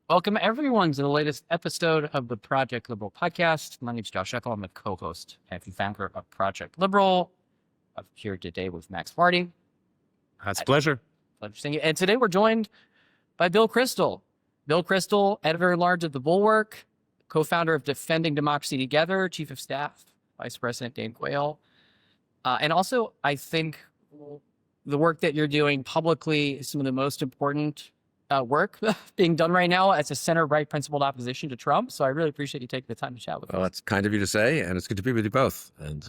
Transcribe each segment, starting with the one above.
Welcome everyone to the latest episode of the Project Liberal podcast. My name is Josh Eakle. I'm a co-host and founder of Project Liberal. I'm here today with Marty. That's a pleasure. Pleasure seeing you. And today we're joined by Bill Kristol. Bill Kristol, editor-at-large of the Bulwark, co-founder of Defending Democracy Together, chief of staff, Vice President Dan Quayle. And also, I think the work that you're doing publicly is some of the most important work being done right now as a center-right principled opposition to Trump. So I really appreciate you taking the time to chat with us. Well, that's kind of you to say, and it's good to be with you both. And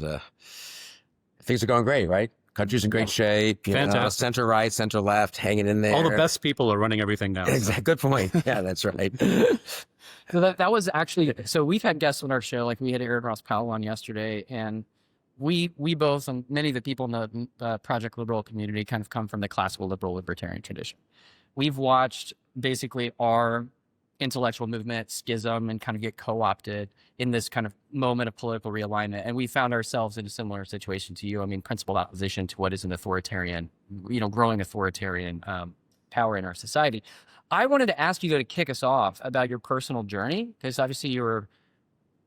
things are going great, right? Country's in great shape. Fantastic. Center-right, center-left, hanging in there. All the best people are running everything now. Exactly. Good point. Yeah, that's right. So that was actually, so we've had guests on our show, like we had Aaron Ross Powell on yesterday, and we both, and many of the people in the Project Liberal community kind of come from the classical liberal libertarian tradition. We've watched basically our intellectual movement schism and kind of get co-opted in this kind of moment of political realignment. And we found ourselves in a similar situation to you. I mean, principled opposition to what is an authoritarian, growing authoritarian power in our society. I wanted to ask you to kick us off about your personal journey, because obviously you were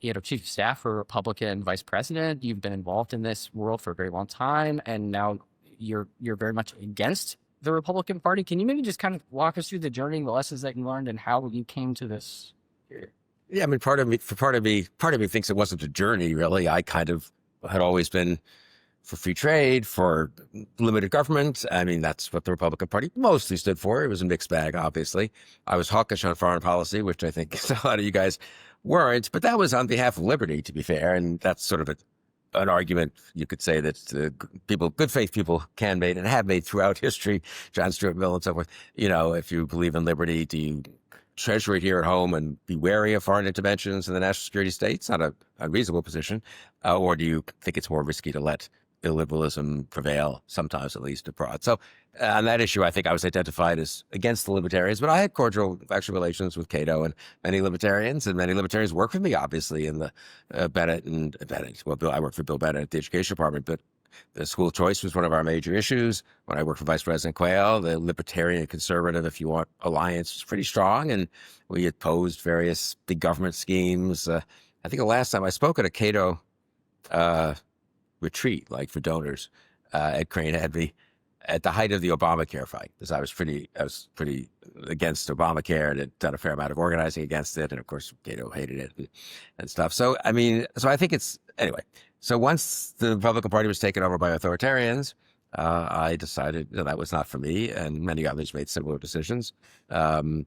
chief of staff for a Republican vice president. You've been involved in this world for a very long time, and now you're very much against the Republican Party. Can you maybe just kind of walk us through the journey, the lessons that you learned, and how you came to this? Yeah, I mean, part of me thinks it wasn't a journey, really. I kind of had always been for free trade, for limited government. I mean, that's what the Republican Party mostly stood for. It was a mixed bag, obviously. I was hawkish on foreign policy, which I think a lot of you guys weren't, but that was on behalf of liberty, to be fair. And that's sort of an argument you could say that good faith people can make and have made throughout history, John Stuart Mill and so forth. If you believe in liberty, do you treasure it here at home and be wary of foreign interventions in the national security state? It's not a unreasonable position. Or do you think it's more risky to let illiberalism prevail, sometimes at least abroad? So on that issue, I think I was identified as against the libertarians, but I had cordial actual relations with Cato and many libertarians worked with me, obviously, in the Bennett. Well, I worked for Bill Bennett at the education department, but the school choice was one of our major issues. When I worked for Vice President Quayle, the libertarian conservative, if you want, alliance was pretty strong, and we opposed various big government schemes. I think the last time I spoke at a Cato retreat, like for donors, Ed Crane had me at the height of the Obamacare fight, because I was pretty against Obamacare and had done a fair amount of organizing against it, and of course Cato hated it and stuff. So I think anyway. So once the Republican Party was taken over by authoritarians, I decided that was not for me, and many others made similar decisions. So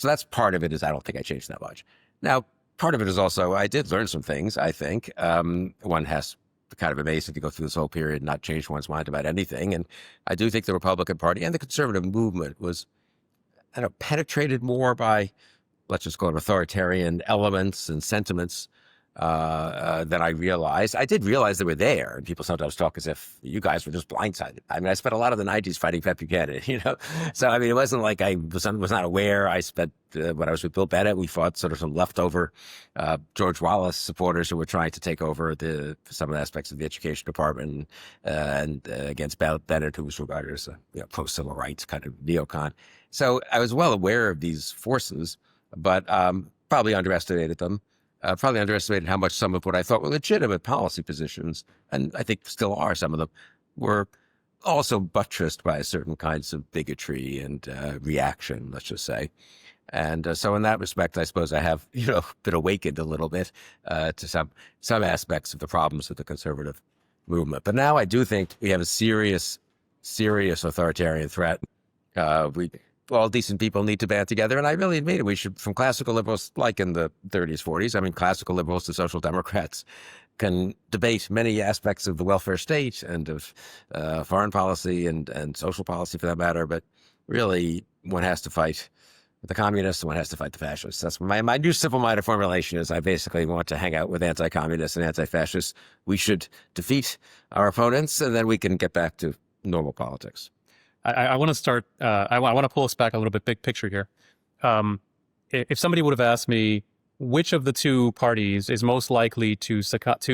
that's part of it. Is I don't think I changed that much. Now, part of it is also I did learn some things. I think one has kind of amazing to go through this whole period and not change one's mind about anything. And I do think the Republican Party and the conservative movement was, penetrated more by, let's just call it authoritarian elements and sentiments than I realized. I did realize they were there, and people sometimes talk as if you guys were just blindsided. I mean, I spent a lot of the 90s fighting Pep Buchanan, So, I mean, it wasn't like I was not aware. I spent, when I was with Bill Bennett, we fought sort of some leftover George Wallace supporters who were trying to take over some aspects of the education department and against Bennett, who was regarded as a post-civil rights kind of neocon. So I was well aware of these forces, but probably underestimated them. Probably underestimated how much some of what I thought were legitimate policy positions, and I think still are some of them, were also buttressed by certain kinds of bigotry and reaction, let's just say. And so in that respect, I suppose I have, been awakened a little bit to some aspects of the problems with the conservative movement. But now I do think we have a serious authoritarian threat. All decent people need to band together. And I really admit it. We should, from classical liberals, like in the 30s, 40s, classical liberals to social democrats can debate many aspects of the welfare state and of foreign policy and social policy for that matter. But really, one has to fight the communists and one has to fight the fascists. That's my new simple-minded formulation is I basically want to hang out with anti-communists and anti-fascists. We should defeat our opponents, and then we can get back to normal politics. I want to start, I want to pull us back a little bit, big picture here. If somebody would have asked me which of the two parties is most likely to succumb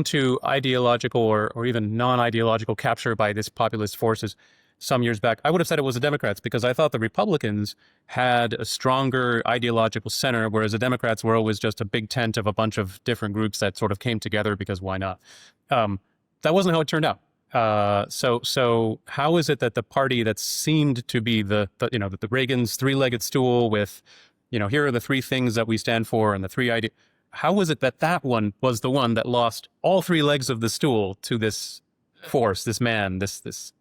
to ideological or even non-ideological capture by this populist forces, some years back, I would have said it was the Democrats, because I thought the Republicans had a stronger ideological center, whereas the Democrats were always just a big tent of a bunch of different groups that sort of came together because why not? That wasn't how it turned out. So how is it that the party that seemed to be the Reagan's three-legged stool with, here are the three things that we stand for and the three ideas, how was it that that one was the one that lost all three legs of the stool to this force, this man, this?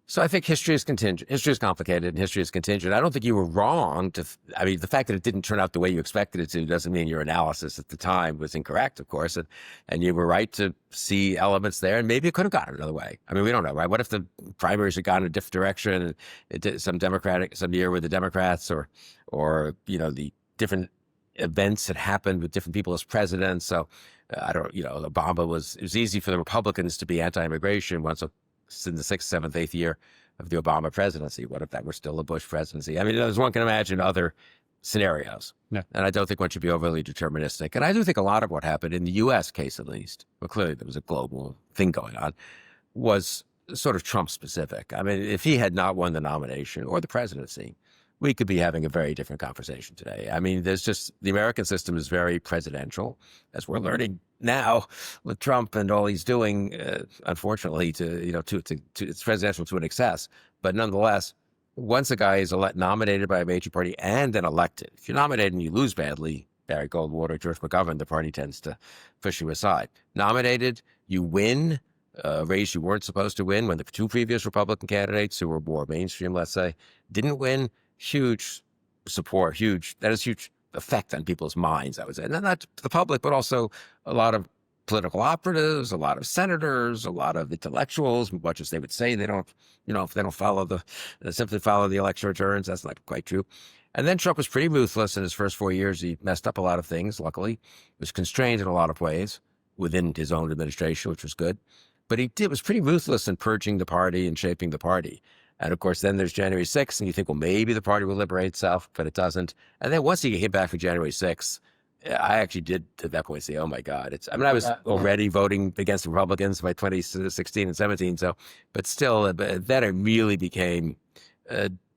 So I think history is contingent. History is complicated and history is contingent. I don't think you were wrong I mean, the fact that it didn't turn out the way you expected it to doesn't mean your analysis at the time was incorrect, of course. And you were right to see elements there, and maybe it could have gone another way. I mean, we don't know, right? What if the primaries had gone in a different direction and it did some year with the Democrats or the different events had happened with different people as presidents. So Obama it was easy for the Republicans to be anti-immigration once in the 6th, 7th, 8th year of the Obama presidency. What if that were still a Bush presidency? I mean, as one can imagine other scenarios. Yeah. And I don't think one should be overly deterministic. And I do think a lot of what happened in the U.S. case, at least, well, clearly there was a global thing going on, was sort of Trump specific. I mean, if he had not won the nomination or the presidency, we could be having a very different conversation today. I mean, the American system is very presidential, as we're learning now with Trump and all he's doing, unfortunately, it's presidential to an excess. But nonetheless, once a guy is nominated by a major party and then elected, if you're nominated and you lose badly, Barry Goldwater, George McGovern, the party tends to push you aside. Nominated, you win a race you weren't supposed to win when the two previous Republican candidates who were more mainstream, let's say, didn't win. Huge support, that is huge effect on people's minds, I would say. Not the public, but also a lot of political operatives, a lot of senators, a lot of intellectuals, much as they would say they don't, if they don't simply follow the election returns, that's not quite true. And then Trump was pretty ruthless in his first 4 years. He messed up a lot of things, luckily. He was constrained in a lot of ways within his own administration, which was good. But he was pretty ruthless in purging the party and shaping the party. And of course, then there's January 6th, and you think, well, maybe the party will liberate itself, but it doesn't. And then once he hit back for January 6th, I actually did at that point say, oh my God, I was already voting against Republicans by 2016 and 17. So, but still, then it really became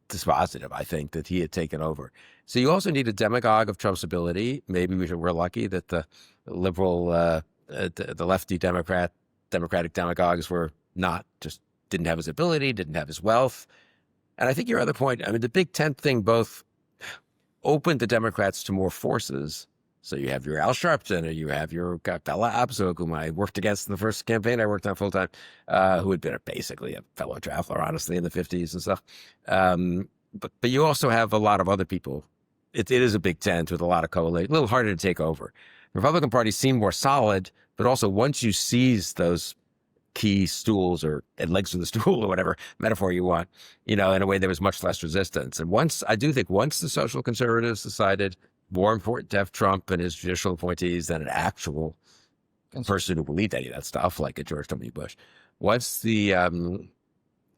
dispositive, I think, that he had taken over. So you also need a demagogue of Trump's ability. Maybe we're lucky that the liberal, the lefty Democratic demagogues were not just didn't have his ability, didn't have his wealth. And I think your other point, I mean, the Big Tent thing both opened the Democrats to more forces. So you have your Al Sharpton, or you have your Bella Abzug, whom I worked against in the first campaign I worked on full time, who had been basically a fellow traveler, honestly, in the 50s and stuff. But you also have a lot of other people. It is a Big Tent with a lot of coalition, a little harder to take over. The Republican Party seemed more solid, but also once you seize those key stools or legs of the stool or whatever metaphor you want, in a way there was much less resistance. And I do think once the social conservatives decided more important to have Trump and his judicial appointees than an actual person who believed any of that stuff, like a George W. Bush. Once the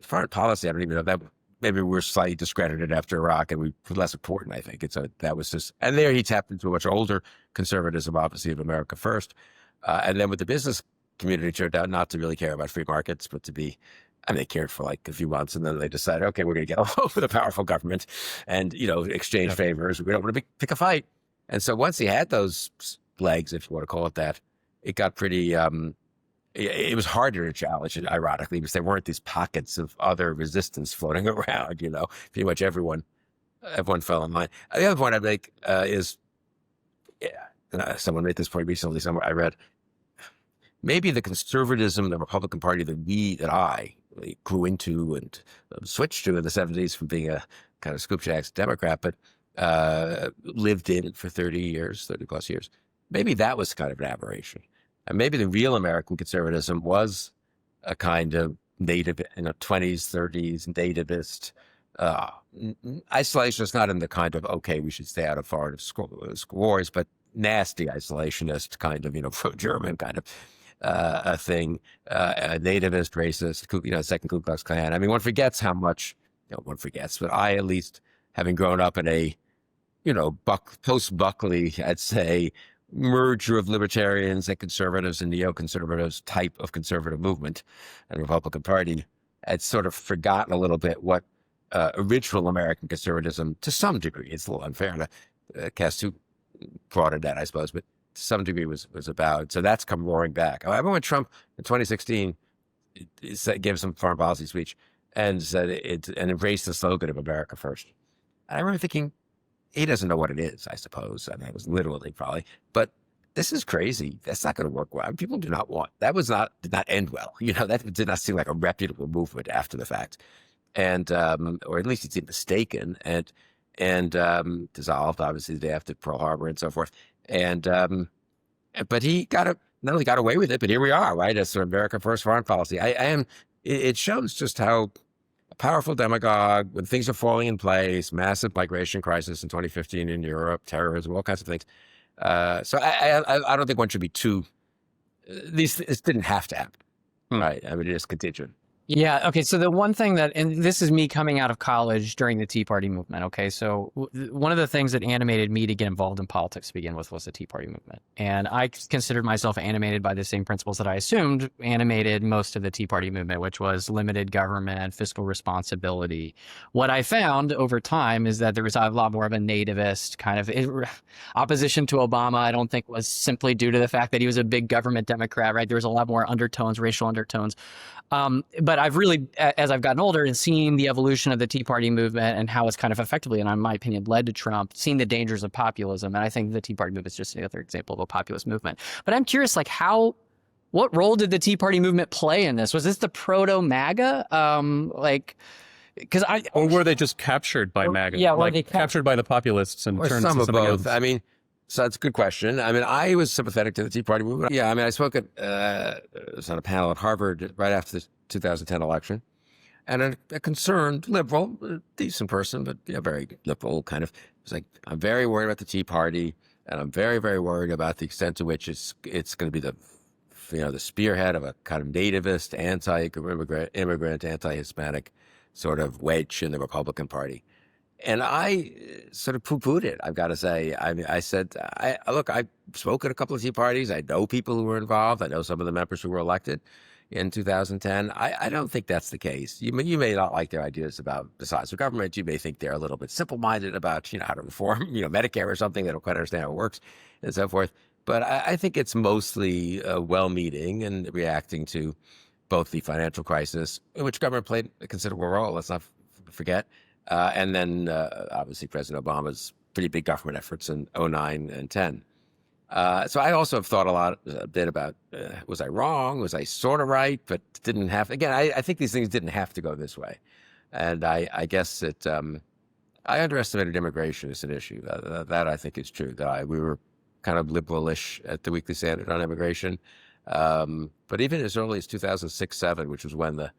foreign policy, I don't even know that maybe we were slightly discredited after Iraq and we were less important, I think. That was just, and there he tapped into a much older conservatism, obviously, of America First. And then with the business community turned out not to really care about free markets, but they cared for like a few months, and then they decided, okay, we're going to get all over the powerful government and, exchange favors. We don't want to pick a fight. And so once he had those legs, if you want to call it that, it got pretty, it was harder to challenge it, ironically, because there weren't these pockets of other resistance floating around, pretty much everyone fell in line. The other point I'd make is, someone made this point recently somewhere I read, maybe the conservatism of the Republican Party that I grew into and switched to in the 70s from being a kind of scoopshacks Democrat, but lived in it for 30 plus years. Maybe that was kind of an aberration. And maybe the real American conservatism was a kind of native, 20s, 30s, nativist, isolationist, not in the kind of, okay, we should stay out of foreign wars, but nasty isolationist kind of, pro-German kind of a thing, nativist, racist, second Ku Klux Klan. I mean, one forgets how much, one forgets, but I, at least, having grown up in a, post-Buckley, I'd say, merger of libertarians and conservatives and neoconservatives type of conservative movement and Republican Party, had sort of forgotten a little bit what original American conservatism, to some degree, it's a little unfair to cast too broad a net, I suppose, but to some degree was about. So that's come roaring back. I remember when Trump in 2016 gave some foreign policy speech and said and embraced the slogan of America First. And I remember thinking, he doesn't know what it is, I suppose. I mean, it was literally probably, but this is crazy. That's not going to work well. People do not want, that did not end well. That did not seem like a reputable movement after the fact. And, or at least he seemed mistaken and dissolved, obviously, the day after Pearl Harbor and so forth. And, but he not only got away with it, but here we are, right? As sort of America First foreign policy. It shows just how a powerful demagogue, when things are falling in place, massive migration crisis in 2015 in Europe, terrorism, all kinds of things. So I don't think one should be too, this didn't have to happen, right? I mean, it is contingent. Yeah. Okay. So the one thing and this is me coming out of college during the Tea Party movement. Okay. So one of the things that animated me to get involved in politics to begin with was the Tea Party movement. And I considered myself animated by the same principles that I assumed animated most of the Tea Party movement, which was limited government, fiscal responsibility. What I found over time is that there was a lot more of a nativist kind of opposition to Obama. I don't think was simply due to the fact that he was a big government Democrat, right? There was a lot more undertones, racial undertones. But I've really, as I've gotten older and seen the evolution of the Tea Party movement and how it's kind of effectively, and in my opinion, led to Trump, seen the dangers of populism. And I think the Tea Party movement is just another example of a populist movement. But I'm curious, what role did the Tea Party movement play in this? Was this the proto-MAGA? Or were they just captured by MAGA? Yeah, they captured by the populists and or turned some to of something both. else? I mean, so that's a good question. I mean, I was sympathetic to the Tea Party movement. Yeah, I mean, I spoke was on a panel at Harvard right after the 2010 election, and a concerned liberal, decent person, but very liberal kind of, was like, I'm very worried about the Tea Party, and I'm very, very worried about the extent to which it's going to be the spearhead of a kind of nativist, anti-immigrant, anti-Hispanic sort of wedge in the Republican Party. And I sort of poo-pooed it, I've got to say. I mean, I said, look, I spoke at a couple of Tea Parties. I know people who were involved. I know some of the members who were elected in 2010. I don't think that's the case. You may not like their ideas about the size of government. You may think they're a little bit simple-minded about, how to reform, Medicare or something. They don't quite understand how it works and so forth. But I think it's mostly well-meaning and reacting to both the financial crisis, in which government played a considerable role, let's not forget, and then obviously President Obama's pretty big government efforts in 2009 and 10. So I also have thought a bit about, was I wrong? Was I sort of right, but didn't have, again, I think these things didn't have to go this way. And I guess I underestimated immigration as an issue. That I think is true. We were kind of liberalish at the Weekly Standard on immigration. But even as early as 2006-07, which was when the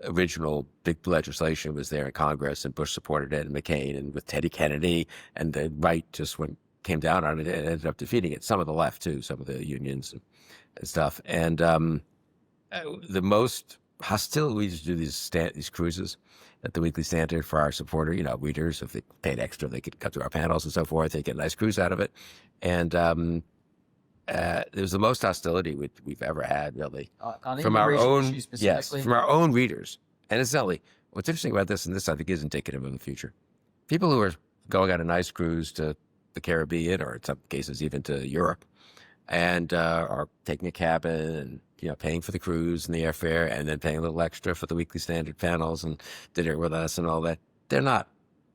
original big legislation was there in Congress, and Bush supported it, and McCain, and with Teddy Kennedy, and the right just came down on it and ended up defeating it. Some of the left too, some of the unions and stuff. And the most hostile, we used to do these cruises at the Weekly Standard for our supporter, readers. If they paid extra, they could come to our panels and so forth. They get a nice cruise out of it. And it was the most hostility we've ever had, really, from our own, from our own readers. And incidentally, what's interesting about this, and this I think is indicative of the future, people who are going on a nice cruise to the Caribbean, or in some cases even to Europe, and are taking a cabin and paying for the cruise and the airfare, and then paying a little extra for the Weekly Standard panels and dinner with us and all that. They're not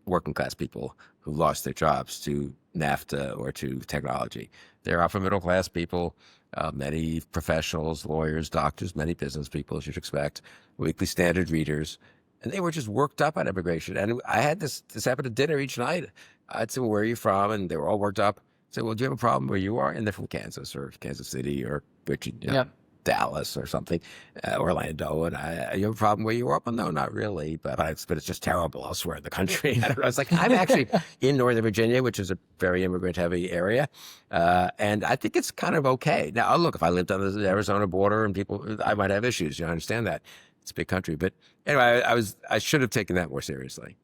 working class people who lost their jobs to NAFTA or to technology. They're upper middle class people, many professionals, lawyers, doctors, many business people, as you'd expect, Weekly Standard readers, and they were just worked up on immigration. And I had this happen at dinner each night. I'd say, well, where are you from? And they were all worked up. I said, well, do you have a problem where you are? And they're from Kansas or Kansas City or Dallas or something, Orlando. And you have a problem where you are? Well, no, not really. But it's just terrible elsewhere in the country. I don't know. I was like, I'm actually in Northern Virginia, which is a very immigrant-heavy area. And I think it's kind of okay. Now, look, if I lived on the Arizona border and I might have issues. I understand that. It's a big country. But anyway, I should have taken that more seriously.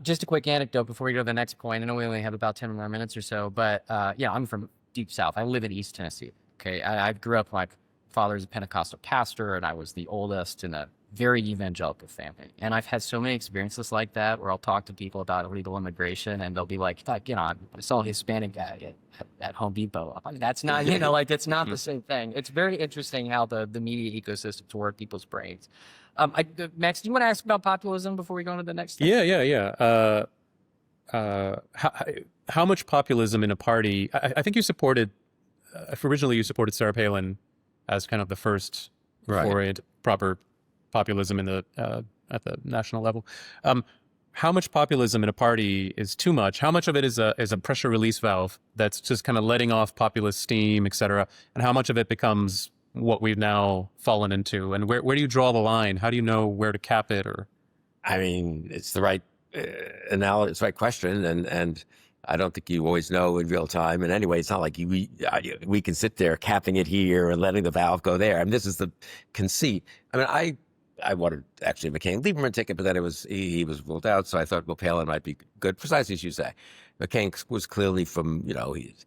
Just a quick anecdote before we go to the next point. I know we only have about 10 more minutes or so, but I'm from deep South. I live in East Tennessee. Okay, I grew up, my father's a Pentecostal pastor, and I was the oldest in a very evangelical family. And I've had so many experiences like that where I'll talk to people about illegal immigration and they'll be like, you know, I saw a Hispanic guy at Home Depot. I mean, that's not, you know, like it's not the same thing. It's very interesting how the media ecosystems work people's brains. Max, do you want to ask about populism before we go on to the next thing? Yeah. How much populism in a party? I think you supported, originally you supported Sarah Palin as kind of the first foray into proper populism in the at the national level. How much populism in a party is too much? How much of it is a pressure release valve that's just kind of letting off populist steam, et cetera? And how much of it becomes what we've now fallen into? And where do you draw the line? How do you know where to cap it? Or, I mean, it's the right analysis, it's the right question, and I don't think you always know in real time. And anyway, it's not like we can sit there capping it here and letting the valve go there. I mean, this is the conceit. I mean, I wanted actually a McCain-Lieberman ticket, but then he was ruled out. So I thought, well, Palin might be good, precisely as you say. McCain was clearly from, you know, he's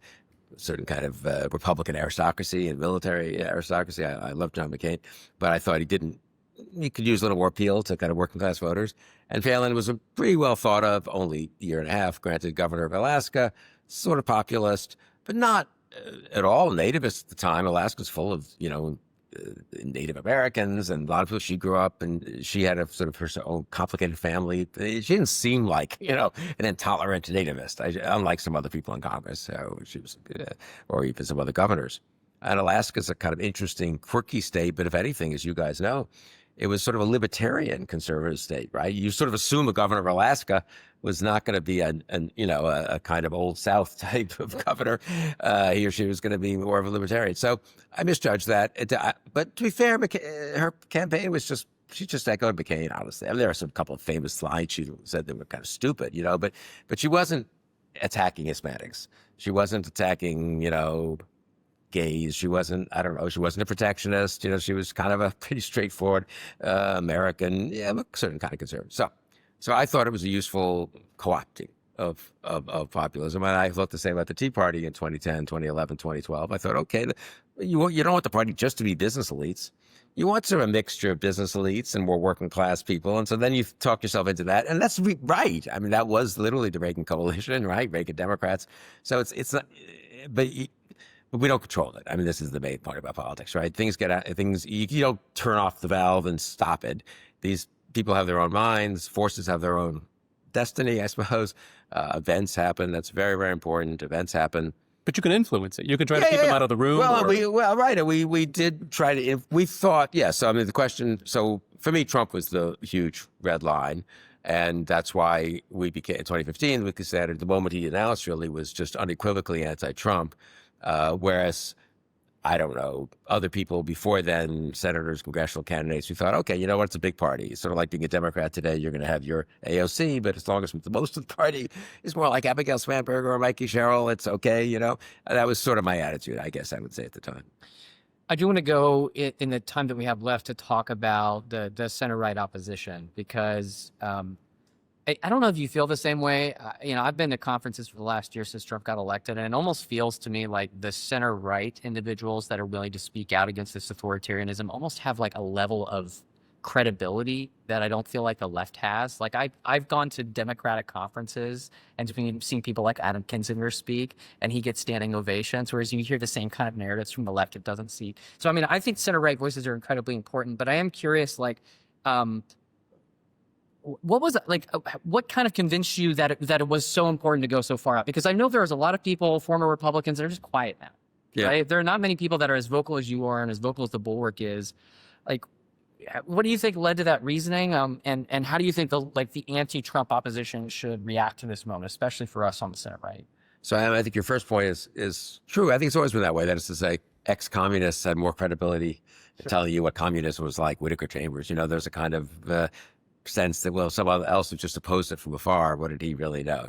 a certain kind of Republican aristocracy and military aristocracy. I love John McCain, but I thought he could use a little more appeal to kind of working class voters. And Palin was a pretty well thought of, only a year and a half, granted, governor of Alaska, sort of populist, but not at all nativist at the time. Alaska's full of, you know, Native Americans and a lot of people. She grew up and she had a sort of her own complicated family. She didn't seem like, you know, an intolerant nativist, unlike some other people in Congress. So she was, or even some other governors. And Alaska's a kind of interesting, quirky state, but if anything, as you guys know, it was sort of a libertarian conservative state, right? You sort of assume a governor of Alaska was not going to be a kind of old South type of governor. He or she was going to be more of a libertarian. So I misjudged that. But to be fair, her campaign was she just echoed McCain, honestly. I mean, there are some couple of famous lines she said that were kind of stupid, you know, but she wasn't attacking Hispanics. She wasn't attacking, you know, gays. She wasn't, I don't know, she wasn't a protectionist. You know, she was kind of a pretty straightforward American, a certain kind of conservative. So I thought it was a useful co-opting of populism. And I thought the same about the Tea Party in 2010, 2011, 2012. I thought, okay, you don't want the party just to be business elites. You want sort of a mixture of business elites and more working class people. And so then you talk yourself into that. And that's right. I mean, that was literally the Reagan coalition, right? Reagan Democrats. So it's not, but we don't control it. I mean, this is the main part about politics, right? Things get out, you don't turn off the valve and stop it. These people have their own minds. Forces have their own destiny, I suppose. Events happen. That's very, very important. Events happen. but you can influence it. You can try to keep them out of the room. Well, right. We did try to, we thought, yes. I mean, the question, so for me, Trump was the huge red line. And that's why we became, in 2015, we decided the moment he announced really was just unequivocally anti-Trump. Whereas, I don't know, other people before then, senators, congressional candidates, we thought, okay, you know what, it's a big party. It's sort of like being a Democrat today. You're going to have your AOC, but as long as most of the party is more like Abigail Spanberger or Mikey Sherrill, it's okay, you know? That was sort of my attitude, I guess I would say at the time. I do want to go in the time that we have left to talk about the center-right opposition, because I don't know if you feel the same way. I've been to conferences for the last year since Trump got elected, and it almost feels to me like the center-right individuals that are willing to speak out against this authoritarianism almost have like a level of credibility that I don't feel like the left has. Like I've gone to Democratic conferences and seen people like Adam Kinzinger speak, and he gets standing ovations, whereas you hear the same kind of narratives from the left, it doesn't see. So, I mean, I think center-right voices are incredibly important, but I am curious, like, what was it, like, what kind of convinced you that it was so important to go so far out? Because I know there's a lot of people, former Republicans, that are just quiet now. Yeah. Right? There are not many people that are as vocal as you are and as vocal as the Bulwark is. Like, what do you think led to that reasoning? And how do you think the anti-Trump opposition should react to this moment, especially for us on the center right? So I think your first point is true. I think it's always been that way. That is to say, ex-communists had more credibility in telling you what communism was like. Whittaker Chambers, there's a kind of sense that, well, someone else who just opposed it from afar, what did he really know,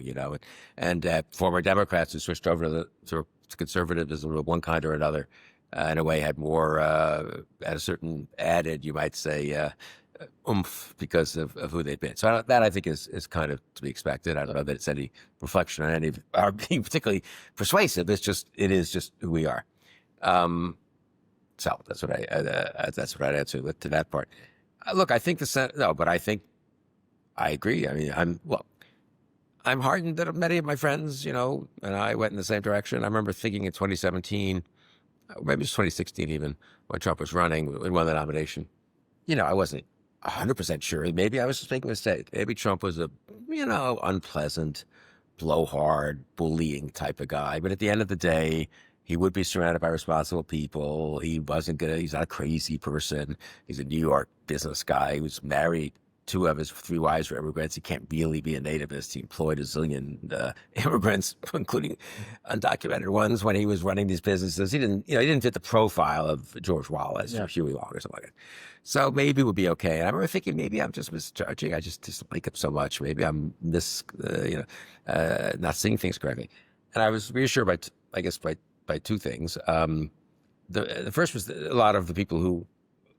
And former Democrats who switched over to conservatism of one kind or another, in a way had more, had a certain added, you might say, oomph because of who they've been. So that I think is kind of to be expected. I don't know that it's any reflection on any of our being particularly persuasive. It is just who we are. So that's what I'd answer to that part. Look, I think no, but I think I agree. I mean, I'm heartened that many of my friends, and I went in the same direction. I remember thinking in 2017, maybe it was 2016 even, when Trump was running and won the nomination. I wasn't 100% sure. Maybe I was just making a mistake. Maybe Trump was a, unpleasant, blowhard, bullying type of guy. But at the end of the day, he would be surrounded by responsible people. He's not a crazy person. He's a New York business guy. He was married. 2 of his 3 wives were immigrants. He can't really be a nativist. He employed a zillion immigrants, including undocumented ones, when he was running these businesses. He didn't fit the profile of George Wallace or Huey Long or something like that. So maybe it would be okay. And I remember thinking, maybe I'm just misjudging. I just dislike him so much. Maybe I'm not seeing things correctly. And I was reassured by 2 things. The first was a lot of the people who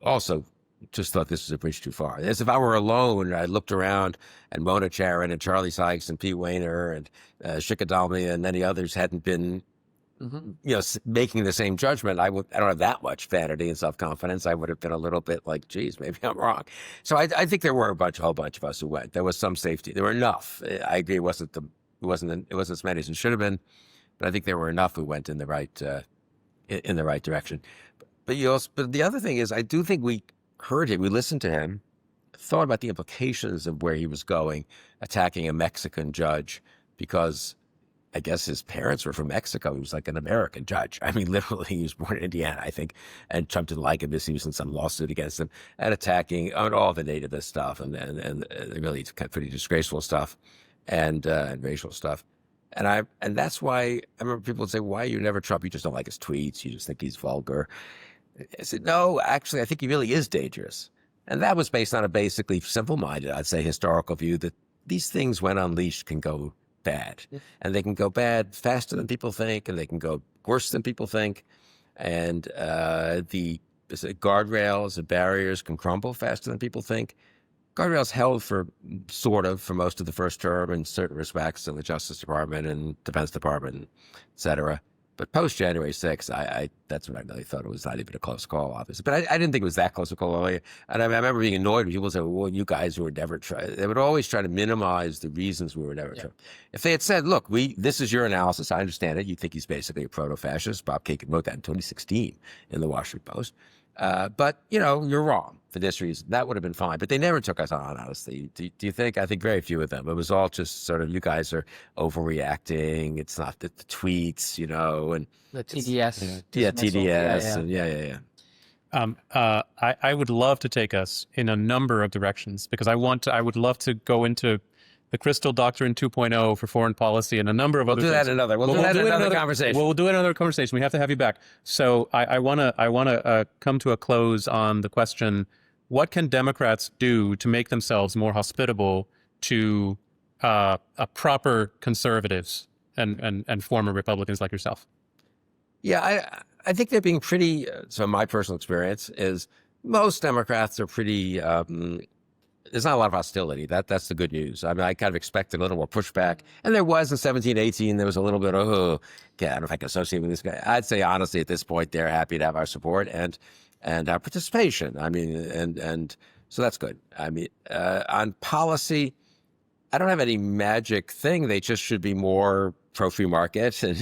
also just thought this was a bridge too far. As if I were alone and I looked around and Mona Charen and Charlie Sykes and Pete Wehner and Shikadalmi and many others hadn't been, making the same judgment. I don't have that much vanity and self-confidence. I would have been a little bit like, geez, maybe I'm wrong. So I think there were a whole bunch of us who went. There was some safety. There were enough. I agree. It wasn't as many as it should have been, but I think there were enough who went in the right direction. But the other thing is, I do think we heard him, we listened to him, thought about the implications of where he was going, attacking a Mexican judge because I guess his parents were from Mexico. He was like an American judge. I mean, literally, he was born in Indiana, I think, and Trump didn't like him because he was in some lawsuit against him, and attacking on all the nativist stuff and really pretty disgraceful stuff and racial stuff. And that's why I remember people would say, why you never Trump? You just don't like his tweets. You just think he's vulgar. I said, no, actually, I think he really is dangerous. And that was based on a basically simple-minded, I'd say, historical view that these things, when unleashed, can go bad. And they can go bad faster than people think, and they can go worse than people think. And the guardrails and barriers can crumble faster than people think. Guardrails held for most of the first term in certain respects in the Justice Department and Defense Department, et cetera. But post-January 6th, that's when I really thought it was not even a close call, obviously. But I didn't think it was that close a call. And I remember being annoyed when people said, well, you guys who were never trying. They would always try to minimize the reasons we were never trying. If they had said, look, this is your analysis, I understand it. You think he's basically a proto-fascist. Bob Kagan wrote that in 2016 in the Washington Post. But, you're wrong for this reason. That would have been fine. But they never took us on, honestly. Do you think? I think very few of them. It was all just sort of, you guys are overreacting. It's not the tweets, and the TDS. TDS. I would love to take us in a number of directions because I would love to go into the Kristol Doctrine 2.0 for foreign policy and a number of other things. We'll do that in another conversation. We'll do it in another conversation. We have to have you back. So I want to come to a close on the question, what can Democrats do to make themselves more hospitable to proper conservatives and former Republicans like yourself? Yeah, I think they're being pretty, so my personal experience is most Democrats are pretty, there's not a lot of hostility. That's the good news. I mean, I kind of expected a little more pushback. And there was in 17, 18, there was a little bit of, I don't know if I can associate with this guy. I'd say, honestly, at this point, they're happy to have our support and our participation. I mean, and so that's good. I mean, on policy, I don't have any magic thing. They just should be more pro-free market. And,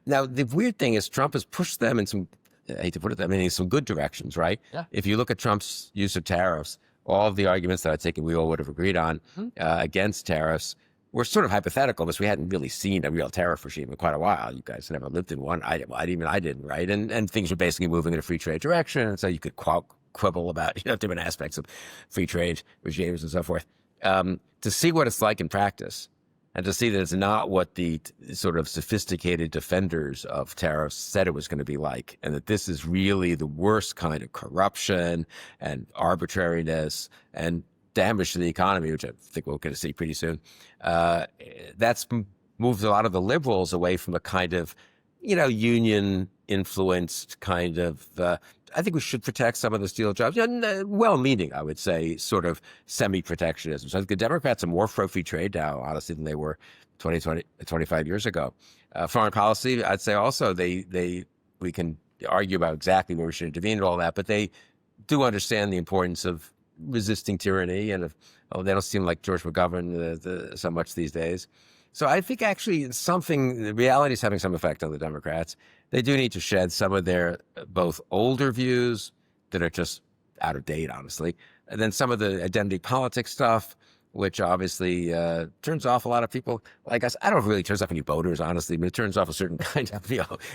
now the weird thing is Trump has pushed them in some, I hate to put it that, some good directions, right? Yeah. If you look at Trump's use of tariffs, all of the arguments that I think we all would have agreed on against tariffs were sort of hypothetical because we hadn't really seen a real tariff regime in quite a while. You guys never lived in one. I didn't, right? And things were basically moving in a free trade direction. And so you could quibble about different aspects of free trade regimes and so forth. To see what it's like in practice and to see that it's not what the sort of sophisticated defenders of tariffs said it was going to be like, and that this is really the worst kind of corruption and arbitrariness and damage to the economy, which I think we're going to see pretty soon. That's moved a lot of the liberals away from a kind of, union-influenced kind of, I think we should protect some of the steel jobs. Well-meaning, I would say, sort of semi-protectionism. So I think the Democrats are more pro-free trade now, honestly, than they were 25 years ago. Foreign policy, I'd say also we can argue about exactly where we should intervene and all that, but they do understand the importance of resisting tyranny, and they don't seem like George McGovern so much these days. So I think actually the reality is having some effect on the Democrats. They do need to shed some of their both older views that are just out of date, honestly, and then some of the identity politics stuff, which obviously turns off a lot of people like us. I don't know if it really turns off any voters, honestly, but it turns off a certain kind of,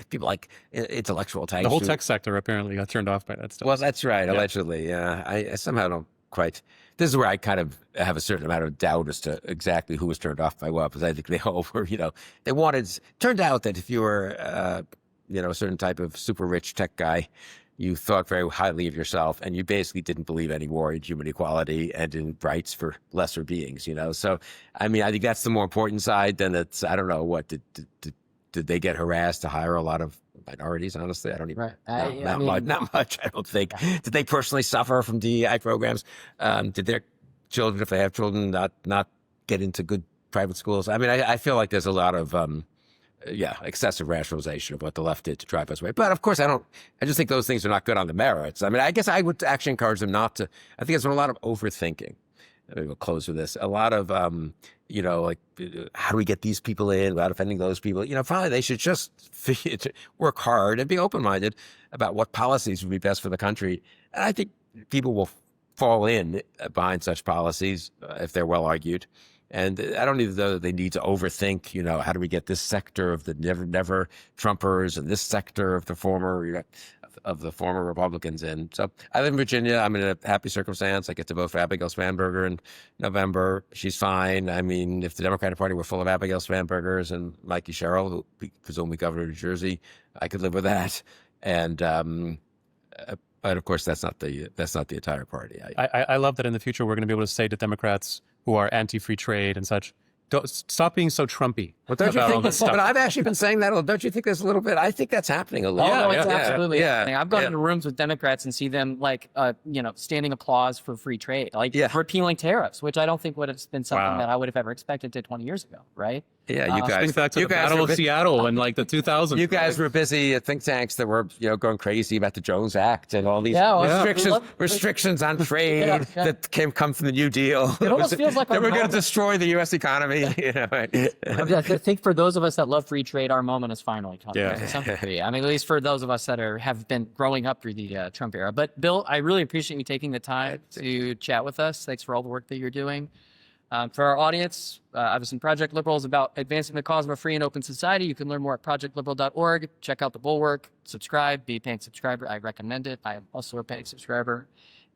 people like intellectual types. The whole tech sector apparently got turned off by that stuff. Well, that's right, allegedly. Yeah, I somehow don't quite. This is where I kind of have a certain amount of doubt as to exactly who was turned off by what, because I think they all were, they wanted. Turned out that if you were, a certain type of super rich tech guy, you thought very highly of yourself, and you basically didn't believe anymore in human equality and in rights for lesser beings. So, I mean, I think that's the more important side. Than I don't know what did they get harassed to hire a lot of minorities? Honestly, I don't even. Right. Not much. I don't think. Did they personally suffer from DEI programs? Did their children, if they have children, not get into good private schools? I mean, I feel like there's a lot of excessive rationalization of what the left did to drive us away. But of course, I just think those things are not good on the merits. I mean, I guess I would actually encourage them not to. I think there's a lot of overthinking. Maybe we'll close with this. A lot of, like, how do we get these people in without offending those people? Probably they should just work hard and be open-minded about what policies would be best for the country. And I think people will fall in behind such policies if they're well argued. And I don't even know that they need to overthink, how do we get this sector of the never Trumpers and this sector of the former Republicans in. So I live in Virginia. I'm in a happy circumstance. I get to vote for Abigail Spanberger in November. She's fine. I mean, if the Democratic Party were full of Abigail Spanbergers and Mikey Sherrill, who presumably governor of New Jersey, I could live with that. And but of course, that's not the entire party. I love that in the future we're going to be able to say to Democrats who are anti-free trade and such, stop being so Trumpy. Well, don't you think? But I've actually been saying that. Don't you think there's a little bit? I think that's happening a little. Oh, no, it's absolutely happening. I've gone into rooms with Democrats and see them standing applause for free trade, repealing tariffs, which I don't think would have been something that I would have ever expected 20 years ago, right? Yeah, you guys. Think back to the Battle of Seattle in the 2000s. You guys were busy at think tanks that were going crazy about the Jones Act and all these restrictions on trade that come from the New Deal. It almost feels like we're going to destroy the U.S. economy. I think for those of us that love free trade, our moment is finally coming. Yeah. To some degree. I mean, at least for those of us that have been growing up through the Trump era. But Bill, I really appreciate you taking the time to chat with us. Thanks for all the work that you're doing. For our audience, obviously Project Liberal is about advancing the cause of a free and open society. You can learn more at projectliberal.org. Check out the Bulwark, subscribe, be a paying subscriber. I recommend it. I am also a paying subscriber.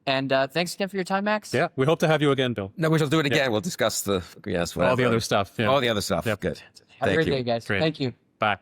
And thanks again for your time, Max. Yeah, we hope to have you again, Bill. No, we shall do it again. Yeah. We'll discuss all the other stuff. Yeah. Good. Have Thank a great you. day, guys. Great. Thank you. Bye.